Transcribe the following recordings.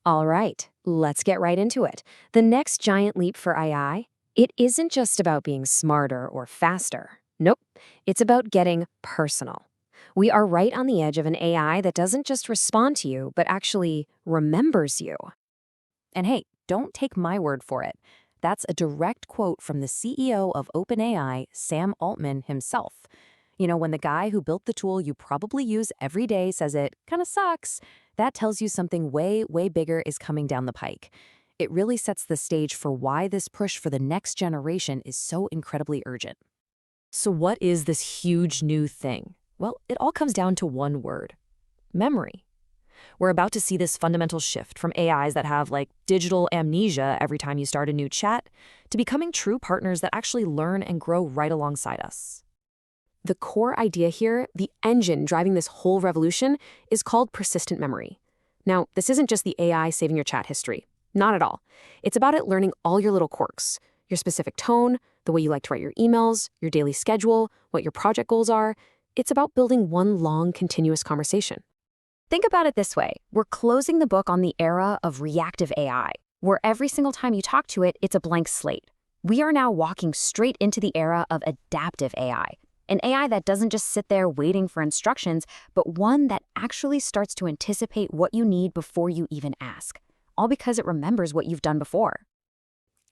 All right, let's get right into it. The next giant leap for AI, it isn't just about being smarter or faster. Nope, it's about getting personal. We are right on the edge of an AI that doesn't just respond to you, but actually remembers you. And hey, don't take my word for it. That's a direct quote from the CEO of OpenAI, Sam Altman himself. When the guy who built the tool you probably use every day says it kind of sucks, that tells you something way, way bigger is coming down the pike. It really sets the stage for why this push for the next generation is so incredibly urgent. So what is this huge new thing? Well, it all comes down to one word: memory. We're about to see this fundamental shift from AIs that have like digital amnesia every time you start a new chat to becoming true partners that actually learn and grow right alongside us. The core idea here, the engine driving this whole revolution, is called persistent memory. Now, this isn't just the AI saving your chat history. Not at all. It's about it learning all your little quirks, your specific tone, the way you like to write your emails, your daily schedule, what your project goals are. It's about building one long, continuous conversation. Think about it this way. We're closing the book on the era of reactive AI, where every single time you talk to it, it's a blank slate. We are now walking straight into the era of adaptive AI, an AI that doesn't just sit there waiting for instructions, but one that actually starts to anticipate what you need before you even ask, all because it remembers what you've done before.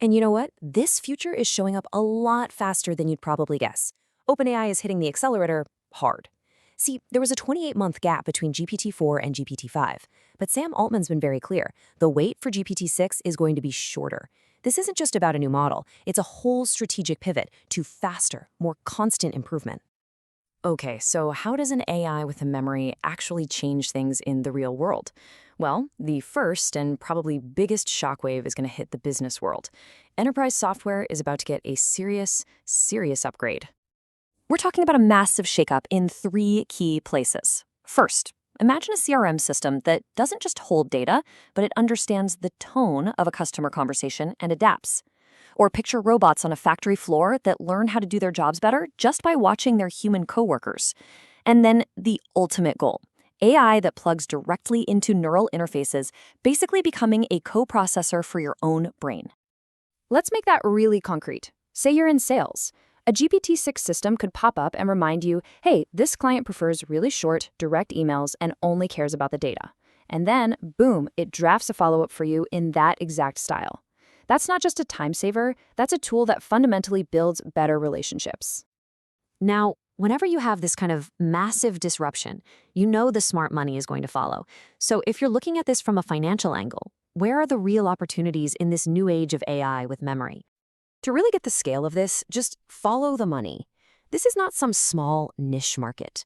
And you know what? This future is showing up a lot faster than you'd probably guess. OpenAI is hitting the accelerator hard. See, there was a 28-month gap between GPT-4 and GPT-5, but Sam Altman's been very clear. The wait for GPT-6 is going to be shorter. This isn't just about a new model. It's a whole strategic pivot to faster, more constant improvement. Okay, so how does an AI with a memory actually change things in the real world? Well, the first and probably biggest shockwave is going to hit the business world. Enterprise software is about to get a serious, serious upgrade. We're talking about a massive shakeup in 3 key places. First, imagine a CRM system that doesn't just hold data, but it understands the tone of a customer conversation and adapts. Or picture robots on a factory floor that learn how to do their jobs better just by watching their human coworkers. And then the ultimate goal: AI that plugs directly into neural interfaces, basically becoming a co-processor for your own brain. Let's make that really concrete. Say you're in sales. A GPT-6 system could pop up and remind you, hey, this client prefers really short, direct emails and only cares about the data. And then, boom, it drafts a follow-up for you in that exact style. That's not just a time saver, that's a tool that fundamentally builds better relationships. Now, whenever you have this kind of massive disruption, you know the smart money is going to follow. So if you're looking at this from a financial angle, where are the real opportunities in this new age of AI with memory? To really get the scale of this, just follow the money. This is not some small niche market.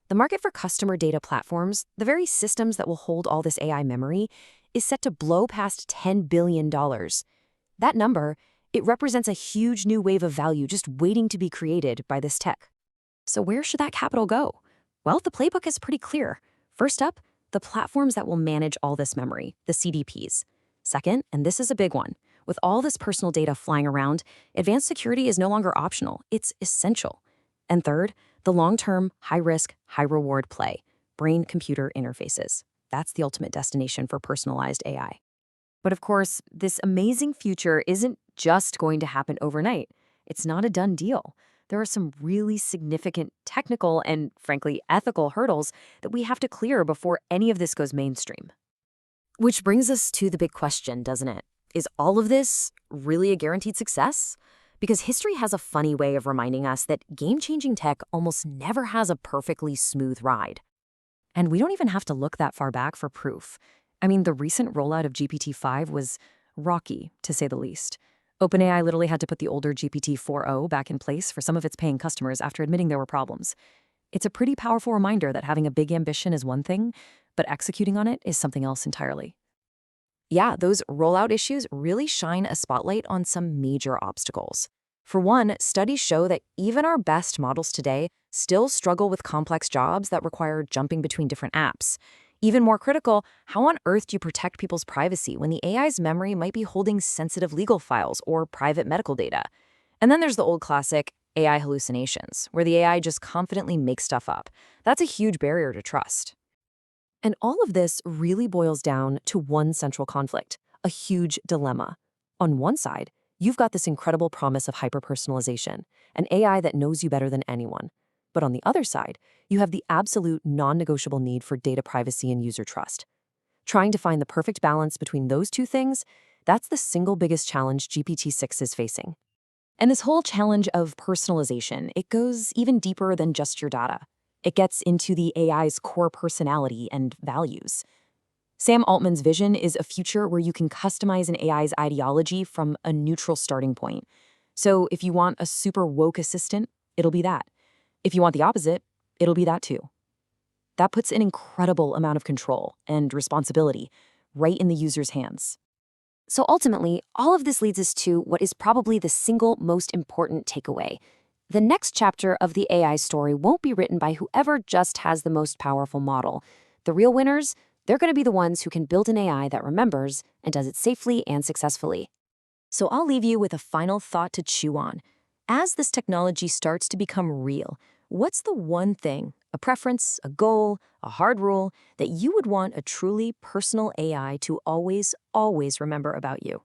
The market for customer data platforms, the very systems that will hold all this AI memory, is set to blow past $10 billion. That number, it represents a huge new wave of value just waiting to be created by this tech. So where should that capital go? Well, the playbook is pretty clear. First up, the platforms that will manage all this memory, the CDPs. Second, and this is a big one, with all this personal data flying around, advanced security is no longer optional, it's essential. And third, the long-term, high-risk, high-reward play, brain-computer interfaces. That's the ultimate destination for personalized AI. But of course, this amazing future isn't just going to happen overnight. It's not a done deal. There are some really significant technical and, frankly, ethical hurdles that we have to clear before any of this goes mainstream. Which brings us to the big question, doesn't it? Is all of this really a guaranteed success? Because history has a funny way of reminding us that game-changing tech almost never has a perfectly smooth ride. And we don't even have to look that far back for proof. I mean, the recent rollout of GPT-5 was rocky, to say the least. OpenAI literally had to put the older GPT-4o back in place for some of its paying customers after admitting there were problems. It's a pretty powerful reminder that having a big ambition is one thing, but executing on it is something else entirely. Yeah, those rollout issues really shine a spotlight on some major obstacles. For one, studies show that even our best models today still struggle with complex jobs that require jumping between different apps. Even more critical, how on earth do you protect people's privacy when the AI's memory might be holding sensitive legal files or private medical data? And then there's the old classic AI hallucinations, where the AI just confidently makes stuff up. That's a huge barrier to trust. And all of this really boils down to one central conflict, a huge dilemma. On one side, you've got this incredible promise of hyperpersonalization, an AI that knows you better than anyone. But on the other side, you have the absolute non-negotiable need for data privacy and user trust. Trying to find the perfect balance between those two things, that's the single biggest challenge GPT-6 is facing. And this whole challenge of personalization, it goes even deeper than just your data. It gets into the AI's core personality and values. Sam Altman's vision is a future where you can customize an AI's ideology from a neutral starting point. So if you want a super woke assistant, it'll be that. If you want the opposite, it'll be that too. That puts an incredible amount of control and responsibility right in the user's hands. So ultimately, all of this leads us to what is probably the single most important takeaway. The next chapter of the AI story won't be written by whoever just has the most powerful model. The real winners, they're going to be the ones who can build an AI that remembers and does it safely and successfully. So I'll leave you with a final thought to chew on. As this technology starts to become real, what's the one thing, a preference, a goal, a hard rule, that you would want a truly personal AI to always remember about you?